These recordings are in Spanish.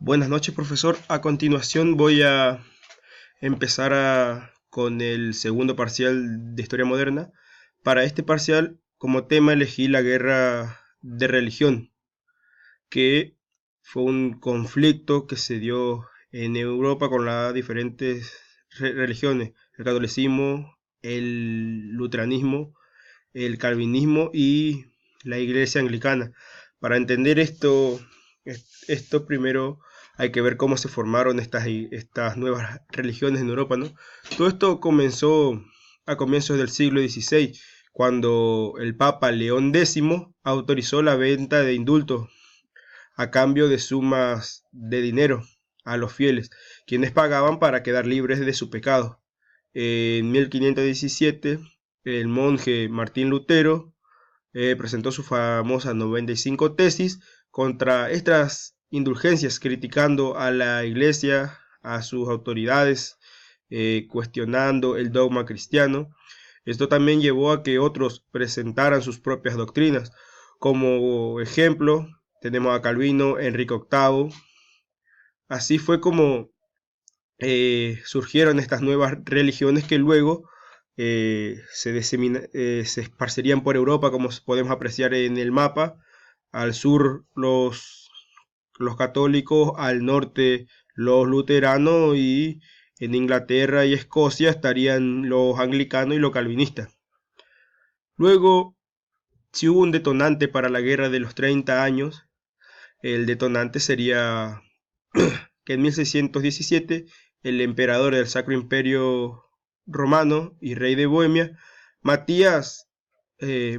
Buenas noches, profesor. A continuación voy a empezar con el segundo parcial de Historia Moderna. Para este parcial, como tema elegí la guerra de religión, que fue un conflicto que se dio en Europa con las diferentes religiones, el catolicismo, el luteranismo, el calvinismo y la iglesia anglicana. Para entender esto primero hay que ver cómo se formaron estas nuevas religiones en Europa, ¿no? Todo esto comenzó a comienzos del siglo XVI, cuando el Papa León X autorizó la venta de indultos a cambio de sumas de dinero a los fieles, quienes pagaban para quedar libres de su pecado. En 1517, el monje Martín Lutero presentó su famosa 95 tesis contra estas indulgencias, criticando a la iglesia, a sus autoridades, cuestionando el dogma cristiano. Esto también llevó a que otros presentaran sus propias doctrinas. Como ejemplo, tenemos a Calvino, Enrique VIII. Así fue como surgieron estas nuevas religiones que luego se esparcerían por Europa, como podemos apreciar en el mapa. Al sur los católicos, al norte los luteranos y en Inglaterra y Escocia estarían los anglicanos y los calvinistas. Luego, si hubo un detonante para la guerra de los 30 años, el detonante sería que en 1617 el emperador del Sacro Imperio Romano y rey de Bohemia, Matías,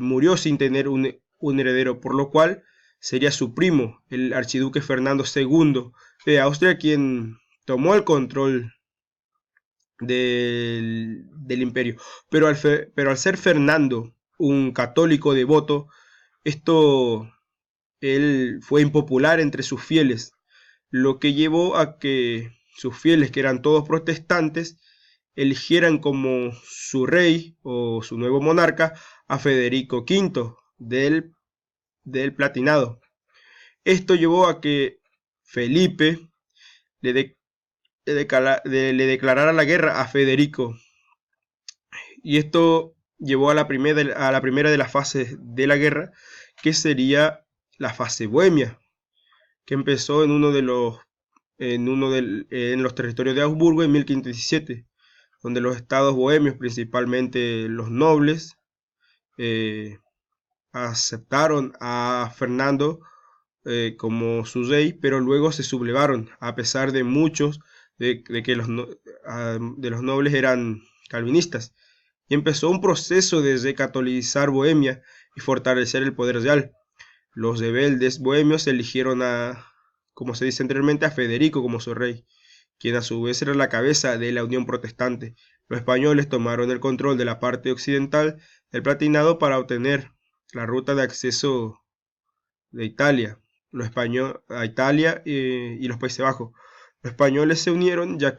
murió sin tener un heredero, por lo cual sería su primo, el archiduque Fernando II de Austria, quien tomó el control del imperio. Pero al ser Fernando un católico devoto, esto él fue impopular entre sus fieles, lo que llevó a que sus fieles, que eran todos protestantes, eligieran como su rey o su nuevo monarca a Federico V del Platinado. Esto llevó a que Felipe le, de, le declarara la guerra a Federico, y esto llevó a la primera de las fases de la guerra, que sería la fase bohemia, que empezó en los territorios de Augsburgo en 1517, donde los estados bohemios, principalmente los nobles, eh, aceptaron a Fernando como su rey, pero luego se sublevaron, a pesar de muchos de que de los nobles eran calvinistas, y empezó un proceso de recatolizar Bohemia y fortalecer el poder real. Los rebeldes bohemios eligieron como se dice anteriormente, a Federico como su rey, quien a su vez era la cabeza de la Unión Protestante. Los españoles tomaron el control de la parte occidental del Platinado para obtener la ruta de acceso de Italia, a Italia y los Países Bajos. Los españoles se unieron a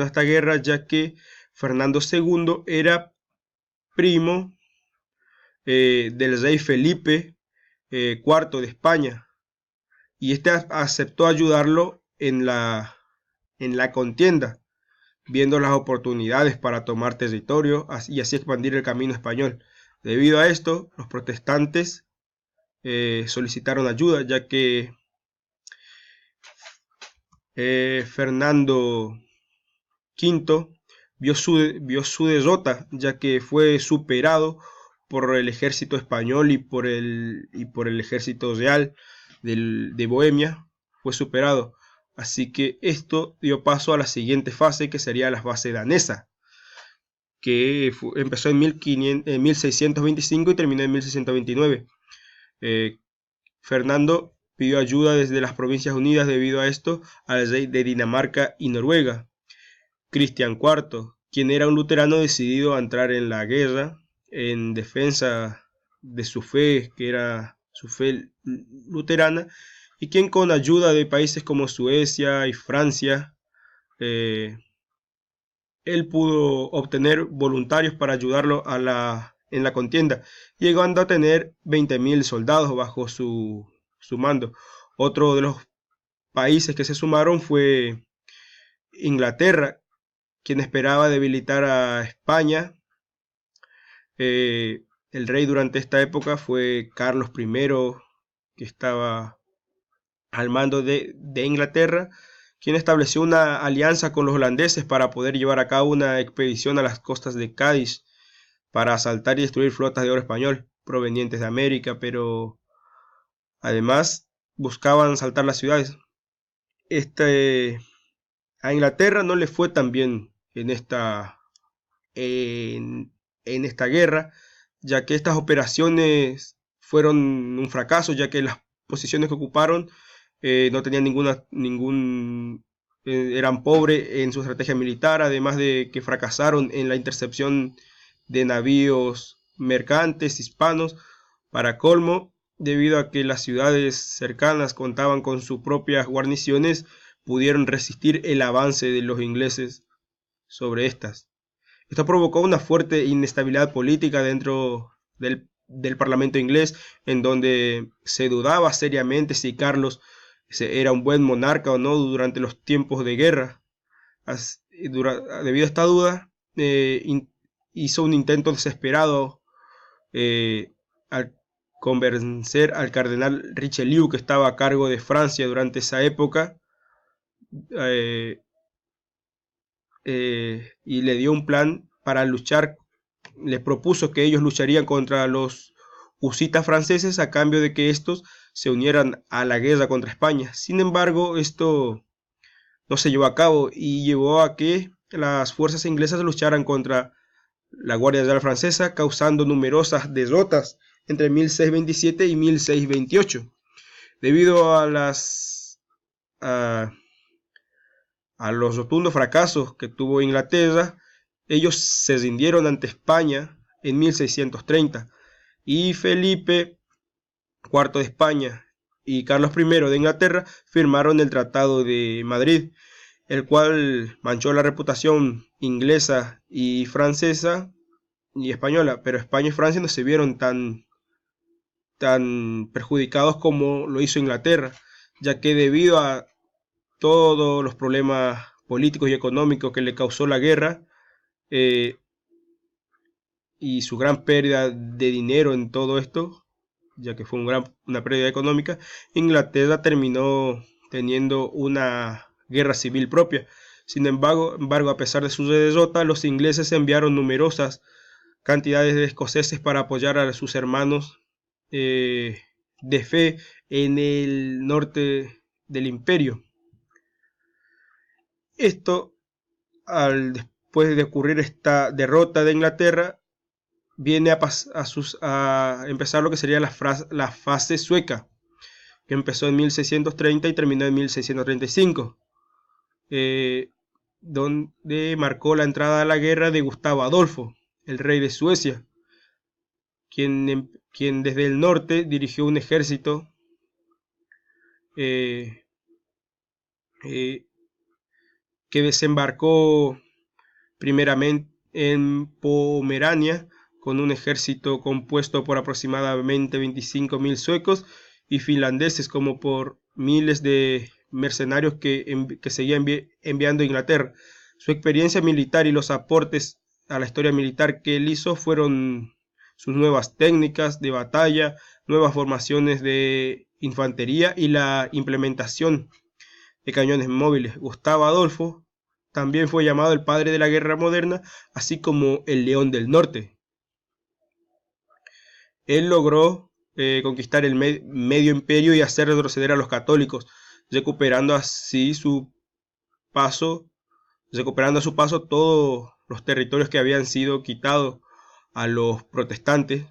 esta guerra, ya que Fernando II era primo del rey Felipe IV de España, y este aceptó ayudarlo en la contienda, viendo las oportunidades para tomar territorio y así expandir el camino español. Debido a esto, los protestantes solicitaron ayuda, ya que Fernando V vio su derrota, ya que fue superado por el ejército español y por el ejército real de Bohemia, fue superado. Así que esto dio paso a la siguiente fase, que sería la fase danesa, que empezó en 1625 y terminó en 1629. Fernando pidió ayuda desde las Provincias Unidas debido a esto al rey de Dinamarca y Noruega, Cristian IV, quien era un luterano decidido a entrar en la guerra en defensa de su fe, que era su fe luterana, y quien con ayuda de países como Suecia y Francia, eh, él pudo obtener voluntarios para ayudarlo en la contienda, llegando a tener 20.000 soldados bajo su mando. Otro de los países que se sumaron fue Inglaterra, quien esperaba debilitar a España. El rey durante esta época fue Carlos I, que estaba al mando de Inglaterra, quien estableció una alianza con los holandeses para poder llevar a cabo una expedición a las costas de Cádiz para asaltar y destruir flotas de oro español provenientes de América, pero además buscaban saltar las ciudades. Este, a Inglaterra no le fue tan bien en esta guerra, ya que estas operaciones fueron un fracaso, ya que las posiciones que ocuparon no tenían eran pobres en su estrategia militar, además de que fracasaron en la intercepción de navíos mercantes hispanos. Para colmo, debido a que las ciudades cercanas contaban con sus propias guarniciones, pudieron resistir el avance de los ingleses sobre estas. Esto provocó una fuerte inestabilidad política dentro del Parlamento inglés, en donde se dudaba seriamente si Carlos era un buen monarca o no durante los tiempos de guerra. Debido a esta duda, hizo un intento desesperado al convencer al cardenal Richelieu, que estaba a cargo de Francia durante esa época, eh, y le dio un plan para luchar. Les propuso que ellos lucharían contra los husitas franceses a cambio de que estos se unieran a la guerra contra España. Sin embargo, esto no se llevó a cabo y llevó a que las fuerzas inglesas lucharan contra la Guardia Real Francesa, causando numerosas derrotas entre 1627 y 1628. Debido a los rotundos fracasos que tuvo Inglaterra, ellos se rindieron ante España en 1630 y Felipe IV de España y Carlos I de Inglaterra firmaron el Tratado de Madrid, el cual manchó la reputación inglesa y francesa y española, pero España y Francia no se vieron tan perjudicados como lo hizo Inglaterra, ya que debido a todos los problemas políticos y económicos que le causó la guerra, y su gran pérdida de dinero en todo esto, ya que fue una pérdida económica, Inglaterra terminó teniendo una guerra civil propia. Sin embargo, a pesar de su derrota, los ingleses enviaron numerosas cantidades de escoceses para apoyar a sus hermanos de fe en el norte del imperio. Esto, después de ocurrir esta derrota de Inglaterra, viene a empezar lo que sería la fase sueca, que empezó en 1630 y terminó en 1635, donde marcó la entrada a la guerra de Gustavo Adolfo, el rey de Suecia, quien desde el norte dirigió un ejército que desembarcó primeramente en Pomerania, con un ejército compuesto por aproximadamente 25.000 suecos y finlandeses, como por miles de mercenarios que seguía enviando a Inglaterra. Su experiencia militar y los aportes a la historia militar que él hizo fueron sus nuevas técnicas de batalla, nuevas formaciones de infantería y la implementación de cañones móviles. Gustavo Adolfo también fue llamado el padre de la guerra moderna, así como el León del Norte. Él logró conquistar el medio imperio y hacer retroceder a los católicos, recuperando a su paso todos los territorios que habían sido quitados a los protestantes,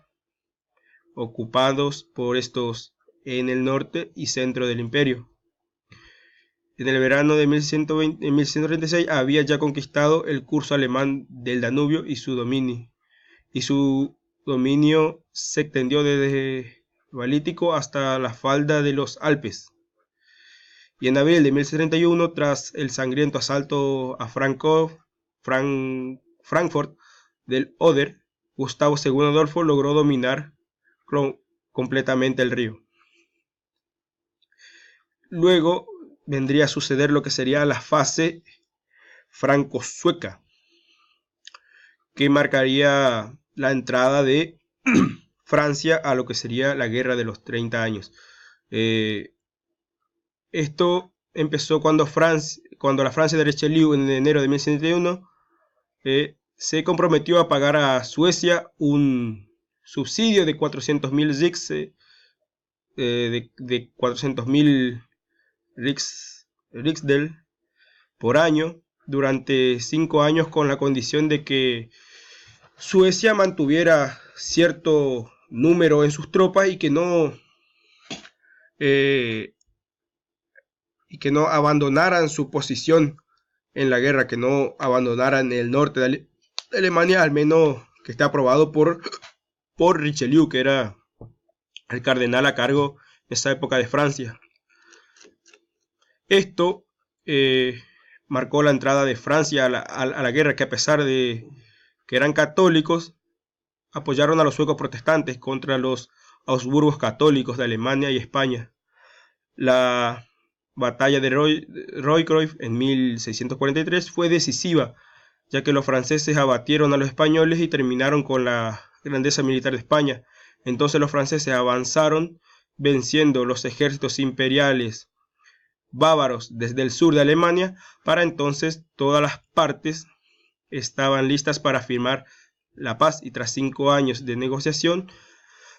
ocupados por estos en el norte y centro del imperio. En el verano de 1136 había ya conquistado el curso alemán del Danubio y su dominio se extendió desde Balítico hasta la falda de los Alpes. Y en abril de 1131, tras el sangriento asalto a Frankfurt del Oder, Gustavo II Adolfo logró dominar completamente el río. Luego vendría a suceder lo que sería la fase franco-sueca, que marcaría la entrada de Francia a lo que sería la Guerra de los 30 años. Esto empezó cuando la Francia de Richelieu en enero de 1171 se comprometió a pagar a Suecia un subsidio de 400.000 riks, de 400.000 riksdel por año durante 5 años, con la condición de que Suecia mantuviera cierto número en sus tropas y que no abandonaran su posición en la guerra, que no abandonaran el norte de Alemania, al menos que esté aprobado por Richelieu, que era el cardenal a cargo en esa época de Francia. Esto marcó la entrada de Francia a la guerra, que a pesar de que eran católicos, apoyaron a los suecos protestantes contra los Habsburgos católicos de Alemania y España. La batalla de Rocroi en 1643 fue decisiva, ya que los franceses abatieron a los españoles y terminaron con la grandeza militar de España. Entonces los franceses avanzaron, venciendo los ejércitos imperiales bávaros desde el sur de Alemania. Para entonces todas las partes estaban listas para firmar la paz, y tras 5 años de negociación,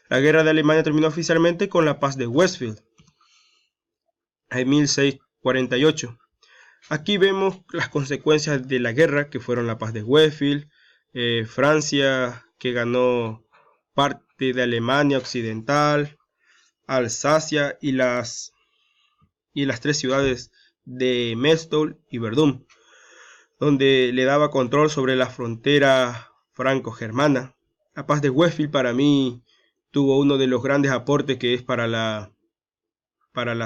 la guerra de Alemania terminó oficialmente con la paz de Westfield en 1648. Aquí vemos las consecuencias de la guerra, que fueron la paz de Westfield, Francia, que ganó parte de Alemania occidental, Alsacia y las 3 ciudades de Messtol y Verdún, donde le daba control sobre la frontera franco-germana. La paz de Westfield para mí tuvo uno de los grandes aportes que es para la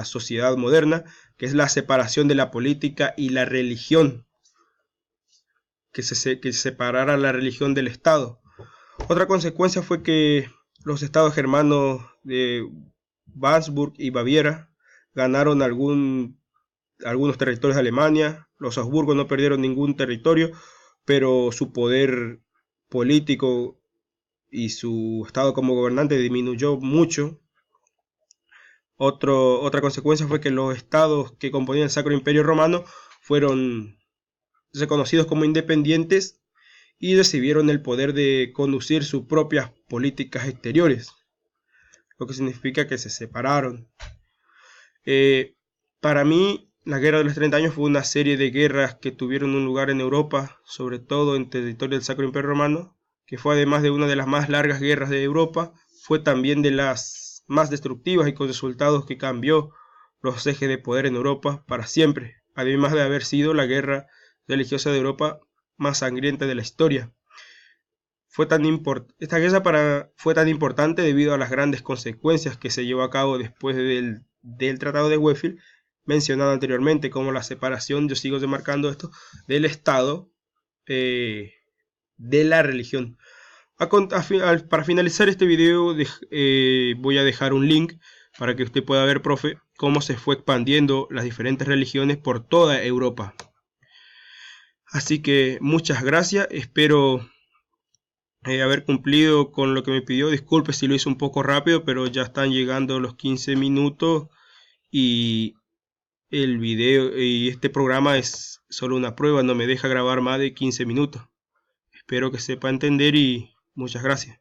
sociedad moderna, que es la separación de la política y la religión, que separara la religión del Estado. Otra consecuencia fue que los estados germanos de Württemberg y Baviera ganaron algunos territorios de Alemania. Los Habsburgos no perdieron ningún territorio, pero su poder político y su estado como gobernante disminuyó mucho. Otra consecuencia fue que los estados que componían el Sacro Imperio Romano fueron reconocidos como independientes y recibieron el poder de conducir sus propias políticas exteriores, lo que significa que se separaron. Para mí, la Guerra de los 30 años fue una serie de guerras que tuvieron un lugar en Europa, sobre todo en territorio del Sacro Imperio Romano, que fue, además de una de las más largas guerras de Europa, fue también de las más destructivas y con resultados que cambió los ejes de poder en Europa para siempre, además de haber sido la guerra religiosa de Europa más sangrienta de la historia. Esta guerra fue tan importante debido a las grandes consecuencias que se llevó a cabo después del Tratado de Westfield, mencionado anteriormente, como la separación, yo sigo remarcando esto, del Estado de la religión. Para finalizar este video voy a dejar un link para que usted pueda ver, profe, cómo se fue expandiendo las diferentes religiones por toda Europa. Así que muchas gracias, espero haber cumplido con lo que me pidió. Disculpe si lo hice un poco rápido, pero ya están llegando los 15 minutos y el video y este programa es solo una prueba, no me deja grabar más de 15 minutos. Espero que sepa entender y muchas gracias.